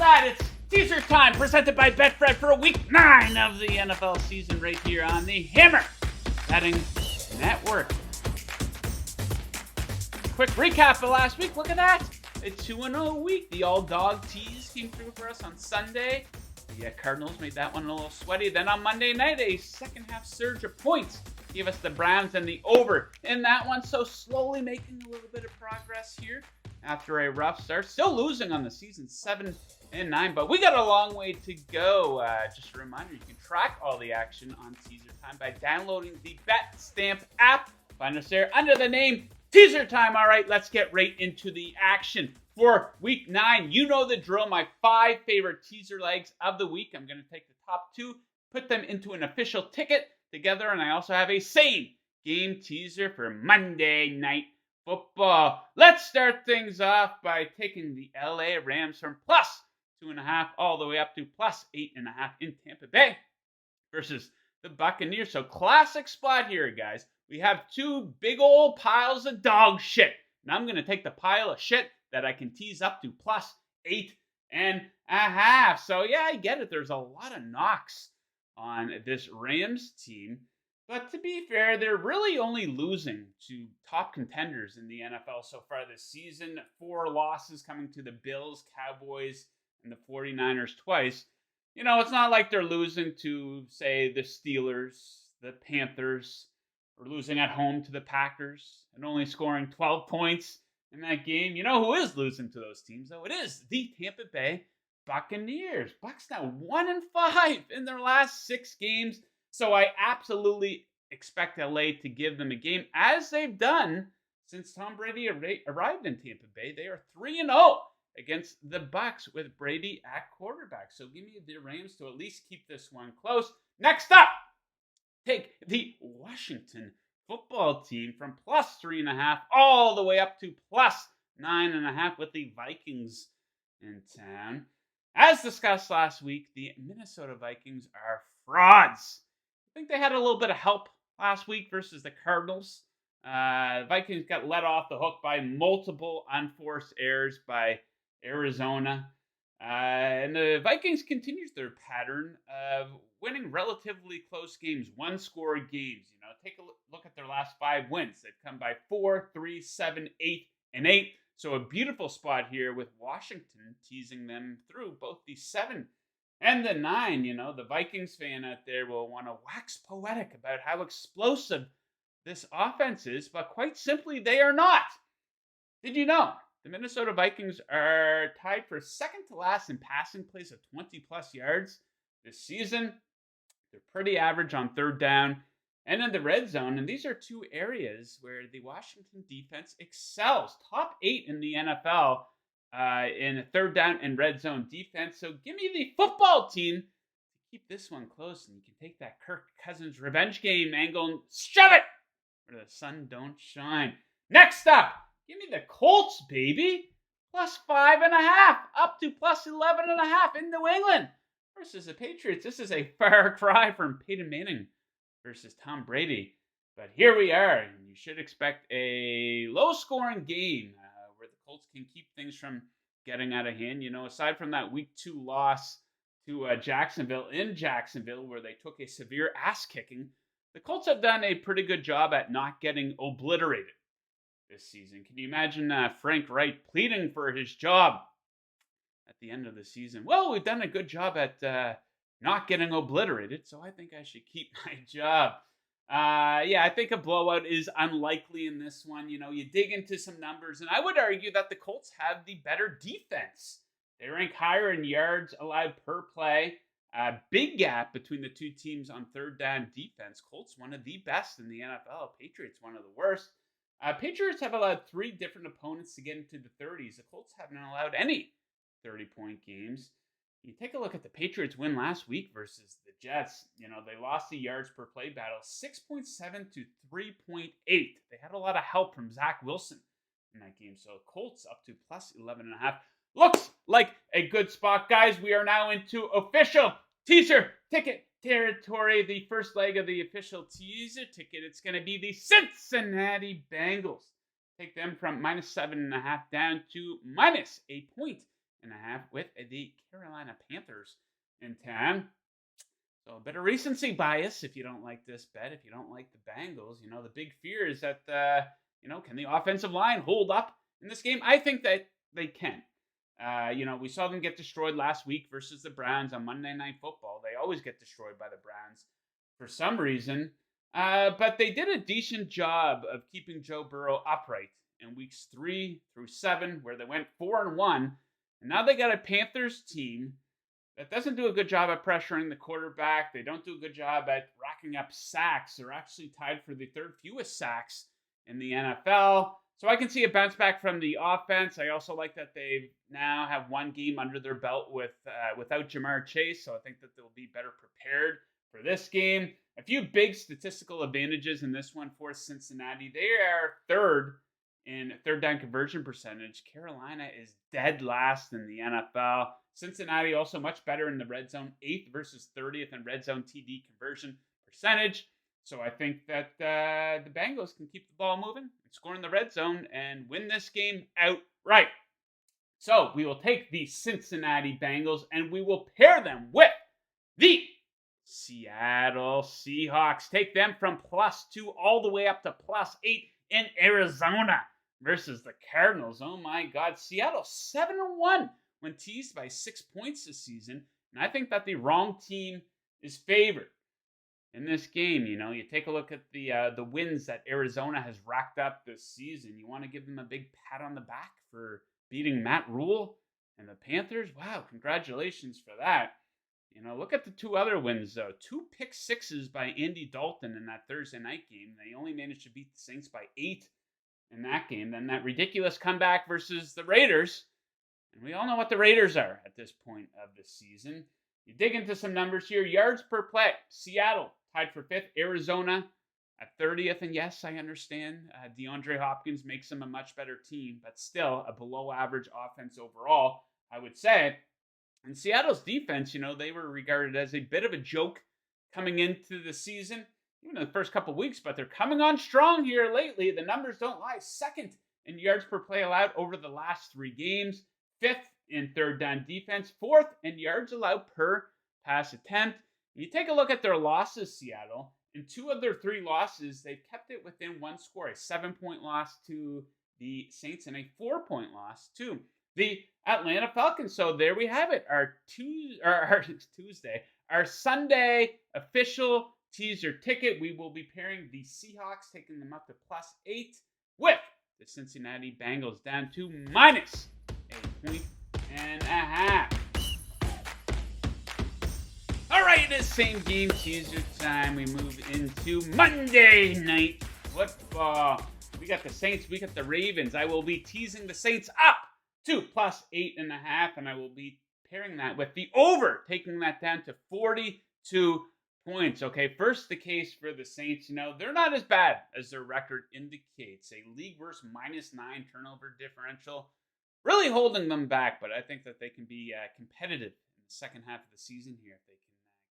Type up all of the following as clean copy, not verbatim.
right, it's teaser time presented by Betfred for week 9 of the NFL season right here on the Hammer Betting Network. Quick recap of last week. Look at that. A 2-0 week. The all-dog tease came through for us on Sunday. The Cardinals made that one a little sweaty. Then on Monday night, a second-half surge of points gave us the Browns and the over in that one. So slowly making a little bit of progress here after a rough start. Still losing on the season, 7-9, but we got a long way to go. Just a reminder, you can track all the action on Teaser Time by downloading the BetStamp app. Find us there under the name Teaser Time. All right, let's get right into the action. For week 9, you know the drill. My 5 favorite teaser legs of the week. I'm going to take the top 2, put them into an official ticket together, and I also have a same-game teaser for Monday Night Football. Let's start things off by taking the LA Rams from plus 2.5 all the way up to plus 8.5 in Tampa Bay versus the Buccaneers. So classic spot here, guys. We have 2 big old piles of dog shit. And I'm going to take the pile of shit that I can tease up to plus 8.5. So yeah, I get it. There's a lot of knocks on this Rams team. But to be fair, they're really only losing to top contenders in the NFL so far this season. 4 losses coming to the Bills, Cowboys, and the 49ers twice. You know, it's not like they're losing to, say, the Steelers, the Panthers, or losing at home to the Packers and only scoring 12 points in that game. You know who is losing to those teams, though? It is the Tampa Bay Buccaneers. Bucs now 1-5 in their last 6 games. So I absolutely expect LA to give them a game, as they've done since Tom Brady arrived in Tampa Bay. They are 3-0 against the Bucs with Brady at quarterback. So give me the Rams to at least keep this one close. Next up, take the Washington football team from plus 3.5 all the way up to plus 9.5 with the Vikings in town. As discussed last week, the Minnesota Vikings are frauds. I think they had a little bit of help last week versus the Cardinals. Vikings got let off the hook by multiple unforced errors by Arizona. And the Vikings continues their pattern of winning relatively close games, 1-score games. You know, take a look at their last 5 wins. They've come by 4, 3, 7, 8, and 8. So a beautiful spot here with Washington teasing them through both the 7 and the 9. You know, the Vikings fan out there will want to wax poetic about how explosive this offense is, but quite simply, they are not. Did you know the Minnesota Vikings are tied for second to last in passing plays of 20-plus yards this season? They're pretty average on third down and in the red zone, and these are 2 areas where the Washington defense excels. Top 8 in the NFL in third down and red zone defense. So give me the football team to keep this one close, and you can take that Kirk Cousins revenge game angle and shove it where the sun don't shine. Next up, give me the Colts, baby. Plus 5.5 up to plus 11.5 in New England versus the Patriots. This is a far cry from Peyton Manning versus Tom Brady. But here we are, and you should expect a low-scoring game where the Colts can keep things from getting out of hand. You know, aside from that Week 2 loss to Jacksonville, where they took a severe ass-kicking, the Colts have done a pretty good job at not getting obliterated this season. Can you imagine Frank Wright pleading for his job at the end of the season? Well, we've done a good job at not getting obliterated, so I think I should keep my job. Yeah, I think a blowout is unlikely in this one. You know, you dig into some numbers, and I would argue that the Colts have the better defense. They rank higher in yards allowed per play. Big gap between the 2 teams on third down defense. Colts, one of the best in the NFL. Patriots, one of the worst. Patriots have allowed 3 different opponents to get into the 30s. The Colts haven't allowed any 30-point games. You take a look at the Patriots' win last week versus the Jets. You know, they lost the yards per play battle, 6.7 to 3.8. They had a lot of help from Zach Wilson in that game. So Colts up to plus 11.5. Looks like a good spot. Guys, we are now into official teaser ticket territory. The first leg of the official teaser ticket, it's going to be the Cincinnati Bengals. Take them from minus 7.5 down to minus a point with the Carolina Panthers in town. So a bit of recency bias if you don't like this bet, if you don't like the Bengals. The big fear is that, can the offensive line hold up in this game? I think that they can. We saw them get destroyed last week versus the Browns on Monday Night Football. They always get destroyed by the Browns for some reason. But they did a decent job of keeping Joe Burrow upright in weeks 3 through 7, where they went 4-1. And now they got a Panthers team that doesn't do a good job at pressuring the quarterback. They don't do a good job at racking up sacks. They're actually tied for the third fewest sacks in the NFL. So I can see a bounce back from the offense. I also like that they now have one game under their belt without Jamar Chase. So I think that they'll be better prepared for this game. A few big statistical advantages in this one for Cincinnati. They are third in third down conversion percentage. Carolina is dead last in the NFL. Cincinnati also much better in the red zone, 8th versus 30th in red zone TD conversion percentage. So I think that the Bengals can keep the ball moving and score in the red zone and win this game outright. So we will take the Cincinnati Bengals and we will pair them with the Seattle Seahawks. Take them from +2 all the way up to +8 in Arizona versus the Cardinals. Oh my God. Seattle 7-1 when teased by 6 points this season. And I think that the wrong team is favored in this game. You take a look at the wins that Arizona has racked up this season. You want to give them a big pat on the back for beating Matt Rule and the Panthers. Wow, congratulations for that. Look at the 2 other wins, though. 2 pick sixes by Andy Dalton in that Thursday night game. They only managed to beat the Saints by 8 in that game. Then that ridiculous comeback versus the Raiders. And we all know what the Raiders are at this point of the season. You dig into some numbers here. Yards per play. Seattle tied for 5th. Arizona at 30th. And yes, I understand DeAndre Hopkins makes them a much better team, but still a below average offense overall, I would say. And Seattle's defense, they were regarded as a bit of a joke coming into the season, even in the first couple of weeks, but they're coming on strong here lately. The numbers don't lie. 2nd in yards per play allowed over the last 3 games. 5th in third down defense. 4th in yards allowed per pass attempt. You take a look at their losses, Seattle. In 2 of their 3 losses, they've kept it within 1 score. A 7-point loss to the Saints and a 4-point loss to the Atlanta Falcons. So there we have it. Our Sunday official teaser ticket. We will be pairing the Seahawks, taking them up to +8 with the Cincinnati Bengals down to -1.5. All right, it is same game teaser time. We move into Monday Night Football. We got the Saints. We got the Ravens. I will be teasing the Saints up to +8.5, and I will be pairing that with the over, taking that down to 42 points. Okay, first the case for the Saints. They're not as bad as their record indicates. A league worst -9 turnover differential, really holding them back, but I think that they can be competitive in the second half of the season here if they can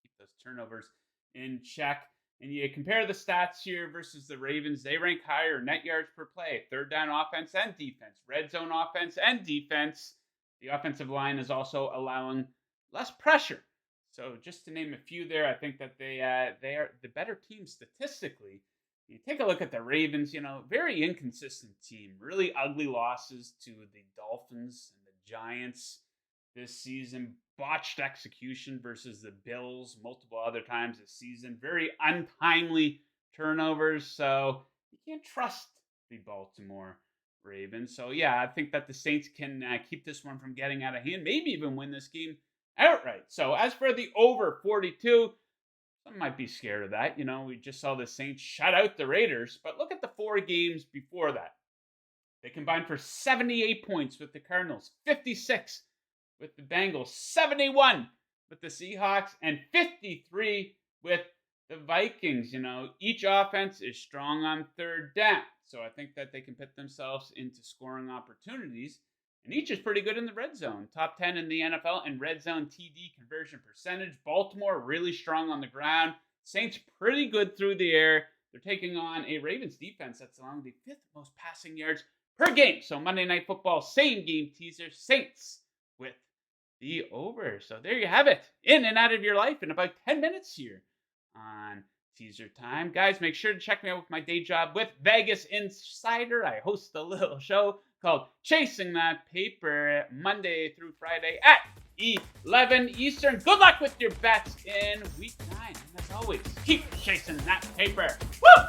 keep those turnovers in check. And you compare the stats here versus the Ravens. They rank higher net yards per play, third down offense and defense, red zone offense and defense. The offensive line is also allowing less pressure. So just to name a few there, I think that they are the better team statistically. You take a look at the Ravens, very inconsistent team. Really ugly losses to the Dolphins and the Giants this season. Botched execution versus the Bills multiple other times this season. Very untimely turnovers. So you can't trust the Baltimore Ravens. So yeah, I think that the Saints can keep this one from getting out of hand. Maybe even win this game outright. So as for the over 42, some might be scared of that. We just saw the Saints shut out the Raiders. But look at the 4 games before that. They combined for 78 points with the Cardinals, 56 with the Bengals, 71 with the Seahawks, and 53 with the Vikings. Each offense is strong on third down. So I think that they can put themselves into scoring opportunities. And each is pretty good in the red zone. Top 10 in the NFL in red zone TD conversion percentage. Baltimore really strong on the ground. Saints pretty good through the air. They're taking on a Ravens defense that's allowing the 5th most passing yards per game. So Monday Night Football, same game teaser. Saints with the over. So there you have it. In and out of your life in about 10 minutes here on Teaser Time. Guys, make sure to check me out with my day job with Vegas Insider. I host a little show called Chasing That Paper Monday through Friday at 11 Eastern. Good luck with your bets in week 9. And as always, keep chasing that paper. Woo!